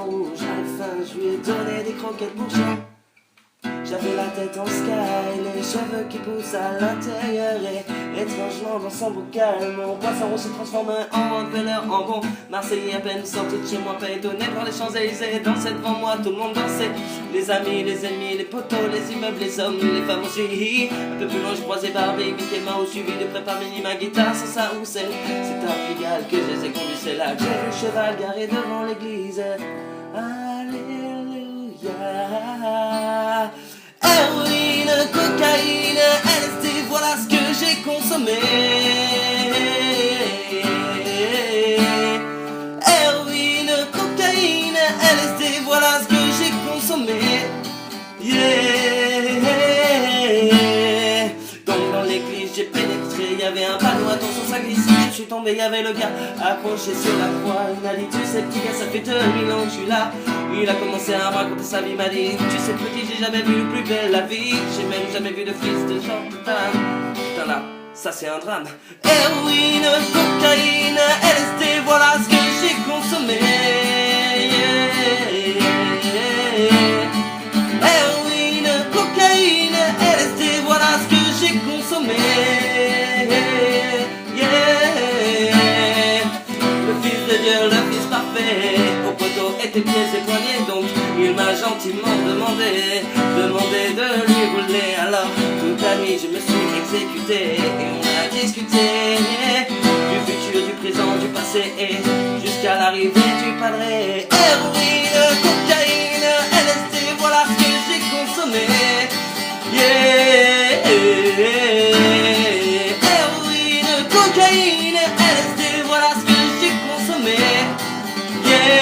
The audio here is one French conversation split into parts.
poisson rouge à la fin, je lui ai donné des croquettes pour chien. J'avais la tête en sky, les cheveux qui poussent à l'intérieur. Et étrangement dans son bocal, mon poisson rouge se transforme en valeur en bon Marseillais à peine sorti de chez moi, pas étonné par les Champs-Élysées. Dansait devant moi, tout le monde dansait. Les amis, les ennemis, les poteaux, les immeubles, les hommes, les femmes aussi. Un peu plus loin, je croisais Barbie, Mickey Mouse, suivi de près par Minnie, ma guitare, sans ça ou c'est à Pigalle que je les ai conduits, c'est là que j'ai vu le cheval garé devant l'église. Alléluia. Héroïne, cocaïne, LSD, voilà ce que j'ai consommé. Héroïne, cocaïne, LSD, voilà ce que j'ai consommé. Yeah. Donc dans l'église j'ai pénétré, il y avait un panneau, attention ça glisse. Je suis tombé, il y avait le gars accroché sur la croix. Il m'a dit tu sais petit gars, ça fait 2000 ans que je suis là. Il a commencé à me raconter sa vie, m'a dit tu sais petit, j'ai jamais vu plus belle la vie. J'ai même jamais vu de fils de Jean. Putain là, ça c'est un drame. Héroïne, cocaïne, LSD, voilà ce que j'ai consommé. Héroïne, cocaïne, LSD, voilà ce que j'ai consommé. Le fils de Dieu, le fils parfait, au poteau était pieds et poignets, donc il m'a gentiment demandé de lui rouler. Alors toute la nuit je me suis exécuté et on a discuté du futur, du présent, du passé et jusqu'à l'arrivée du padré. Héroïne, cocaïne, LSD, voilà ce que j'ai consommé. Yeah. Héroïne, cocaïne, LSD, voilà ce que j'ai consommé. Yeah.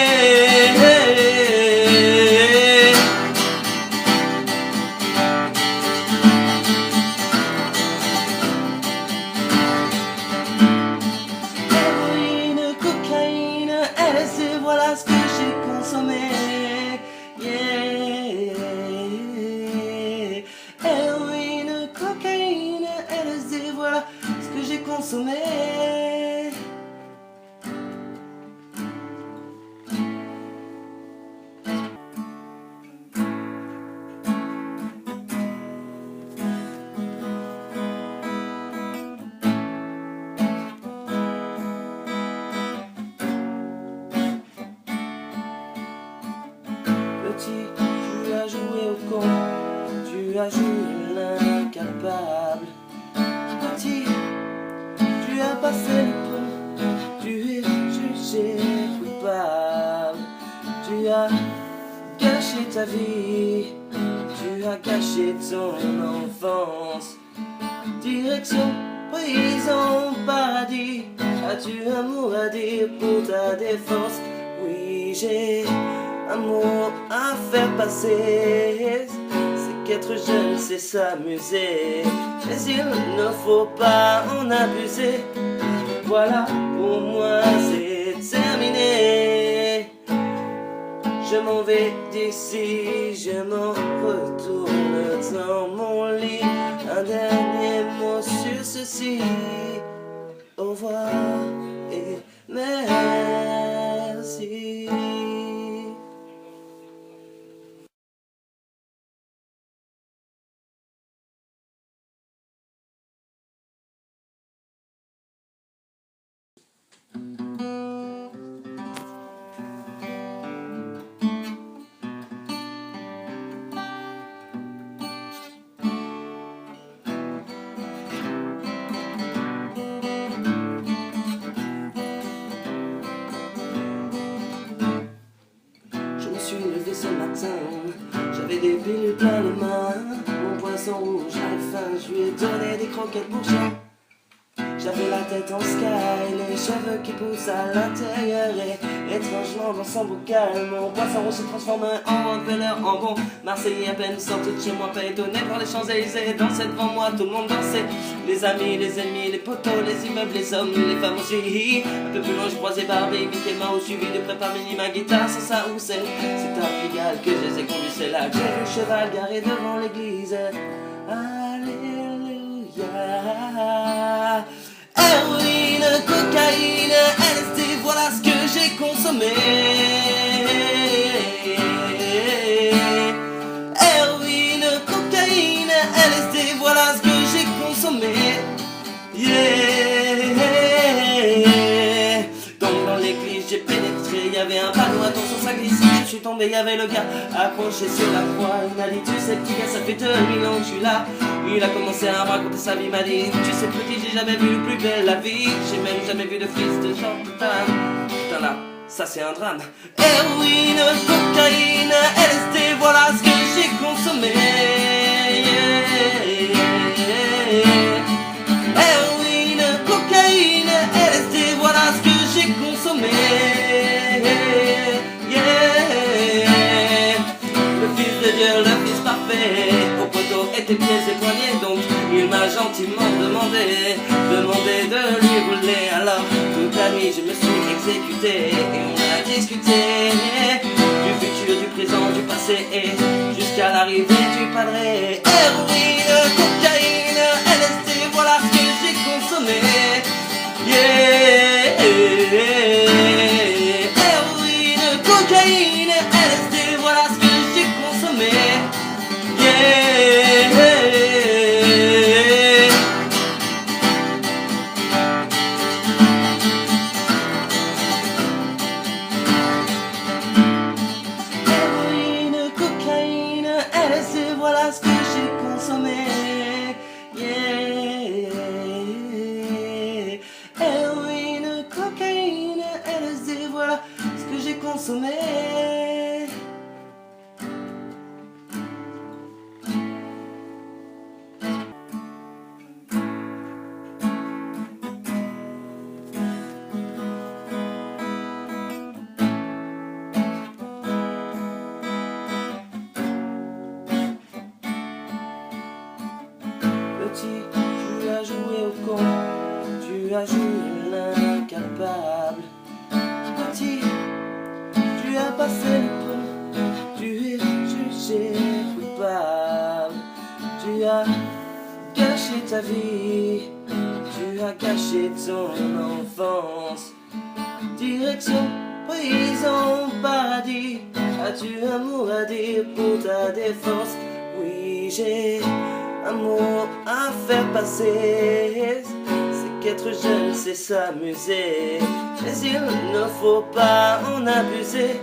Héroïne, cocaïne, LSD, voilà ce que j'ai consommé. Yeah. Héroïne, cocaïne, LSD, voilà ce que j'ai consommé. Petit, tu as joué au con, tu as joué l'incapable. Petit, tu as passé le pont, tu es jugé coupable. Tu as gâché ta vie, tu as gâché ton enfance. Direction, prison, paradis, as-tu un mot à dire pour ta défense? Oui, j'ai un mot à faire passer, c'est qu'être jeune c'est s'amuser, mais il ne faut pas en abuser. Voilà, pour moi c'est terminé. Je m'en vais d'ici, je m'en retourne dans mon lit. Un dernier mot sur ceci, au revoir et merci. Je me suis levé ce matin, j'avais des pilules plein les mains. Mon poisson rouge à la fin, je lui ai donné des croquettes pour chien. J'avais la tête en sky, les cheveux qui poussent à l'intérieur. Et étrangement dans son bocal, mon poisson rouge se transforme en valeur en bon Marseillais à peine sorti de chez moi, pas étonné par les Champs-Élysées. Dansait devant moi, tout le monde dansait. Les amis, les ennemis, les poteaux, les immeubles, les hommes, les femmes aussi. Un peu plus loin je croisais Barbie, Mickey Mouse, suivi de près par Minnie, ma guitare, sans ça ou c'est à Pigalle que je les ai conduits, c'est là que j'ai vu le cheval garé devant l'église. Alléluia. Héroïne, cocaïne, LSD, voilà ce que j'ai consommé. suis tombé, y'avait le gars accroché sur la croix. Il m'a dit, tu sais petit gars, ça fait 2000 ans que je suis là. Il a commencé à me raconter sa vie, il m'a dit, tu sais petit, j'ai jamais vu plus belle la vie. J'ai même jamais vu de fils de Jean. Putain là, ça c'est un drame. Héroïne, cocaïne, LSD, voilà ce que j'ai consommé. Héroïne, cocaïne, LSD, voilà ce que j'ai consommé. Le fils de Dieu, le fils parfait, au poteau était pieds et poignets, donc il m'a gentiment demandé de lui rouler. Alors toute la nuit je me suis exécuté et on a discuté du futur, du présent, du passé et jusqu'à l'arrivée du padré. Héroïne, cocaïne, LSD, voilà ce que j'ai consommé. Héroïne, cocaïne, LSD, voilà ce que j'ai consommé. Héroïne, cocaïne, LSD, voilà ce que j'ai consommé. Héroïne, cocaïne, LSD, voilà ce que j'ai consommé. Petit, tu as joué au con, tu as joué l'incapable. Petit, tu as passé le pont, tu es jugé coupable. Tu as gâché ta vie, tu as gâché ton enfance. Direction, prison, paradis, as-tu un mot à dire pour ta défense? Oui, j'ai un mot à faire passer, c'est qu'être jeune c'est s'amuser, mais il ne faut pas en abuser.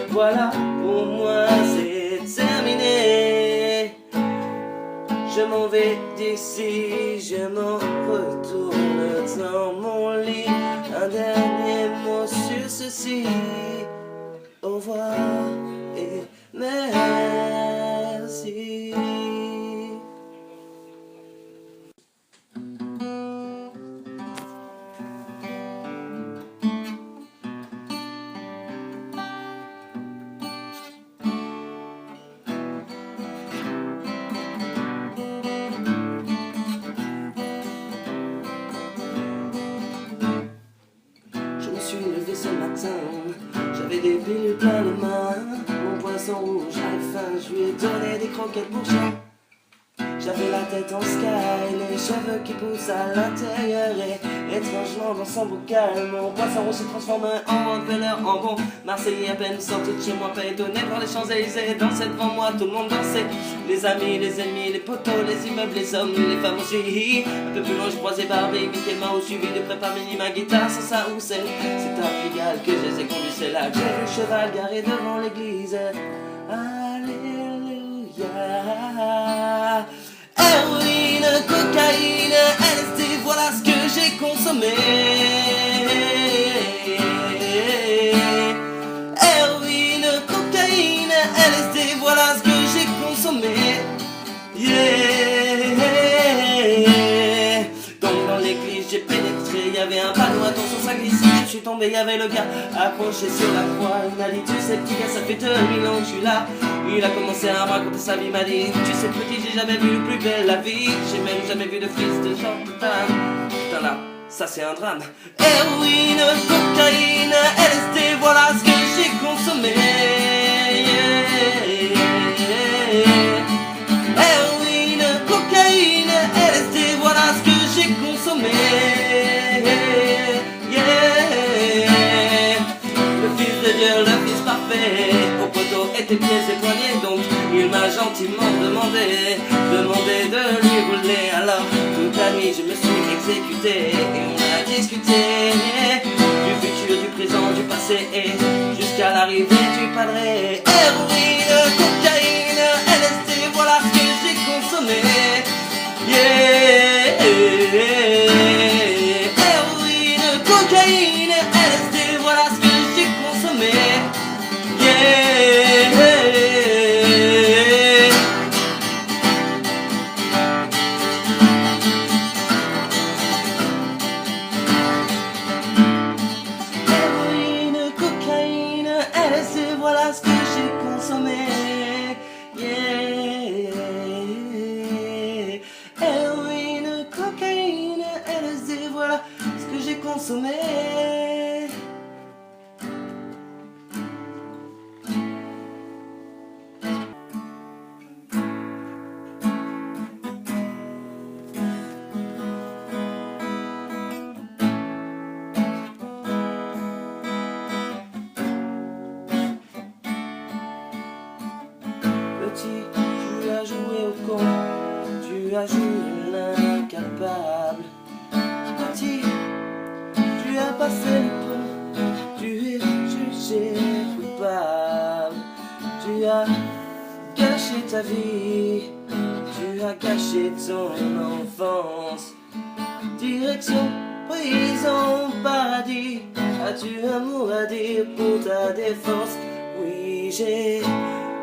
Voilà, pour moi c'est terminé. Je m'en vais d'ici, je m'en retourne dans mon lit. Un dernier mot sur ceci, au revoir et merci. Je me suis levé ce matin, j'avais des pilules plein les mains. Mon poisson rouge a faim, je lui ai donné des croquettes pour chat. J'avais la tête en sky, les cheveux qui poussent à l'intérieur. Et étrangement dans son bocal, mon poisson rouge se transforme en valeur en bon Marseillais à peine sorti de chez moi, pas étonné par les Champs-Élysées. Dansait devant moi, tout le monde dansait. Les amis, les ennemis, les poteaux, les immeubles, les hommes, les femmes aussi. Un peu plus loin, je croisais Barbie, Mickey Mouse, suivi de près par Minnie, ma guitare, sans ça ou celle. C'est à Pigalle que je les ai conduits, c'est là que j'ai vu le cheval garé devant l'église. Alléluia. Héroïne, cocaïne, LSD, voilà ce que j'ai consommé. Héroïne, cocaïne, LSD, voilà ce que j'ai consommé. Donc dans l'église j'ai pénétré, y'avait un panneau, attention ça glisse. Je suis tombé, y'avait le gars accroché sur la croix. Il m'a dit, tu sais petit gars, ça fait 2000 ans que je suis là. Il a commencé à me raconter sa vie, il m'a dit, tu sais petit, j'ai jamais vu plus belle la vie. J'ai même jamais vu de fils de Jean. Putain là, ça c'est un drame. Héroïne, cocaïne, LSD, voilà ce que j'ai consommé. Héroïne, cocaïne, LSD, voilà ce que j'ai consommé. Le fils de Dieu, le fils parfait, au poteau était pieds et poignets, donc il m'a gentiment demandé de lui rouler. Alors toute la nuit je me suis exécuté et on a discuté du futur, du présent, du passé passé jusqu'à l'arrivée du padre. Héroïne, cocaïne, LSD, voilà ce que j'ai consommé. Yeah. Héroïne, cocaïne, LSD, voilà ce que j'ai consommé. Yeah. Héroïne, cocaïne, LSD, voilà ce que j'ai consommé. Yeah. Héroïne, cocaïne, LSD, voilà ce que j'ai consommé. Petit, tu as joué au con, tu as joué l'incapable. Petit, tu as passé le pont, tu es jugé coupable. Tu as gâché ta vie, tu as gâché ton enfance. Direction, prison, paradis, as-tu un mot à dire pour ta défense? Oui, j'ai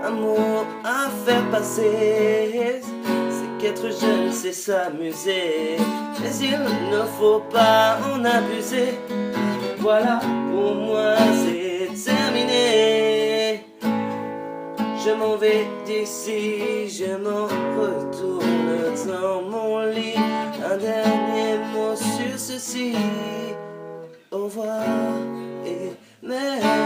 un mot à faire passer, c'est qu'être jeune c'est s'amuser, mais il ne faut pas en abuser. Voilà, pour moi c'est terminé. Je m'en vais d'ici, je m'en retourne dans mon lit. Un dernier mot sur ceci, au revoir et merci.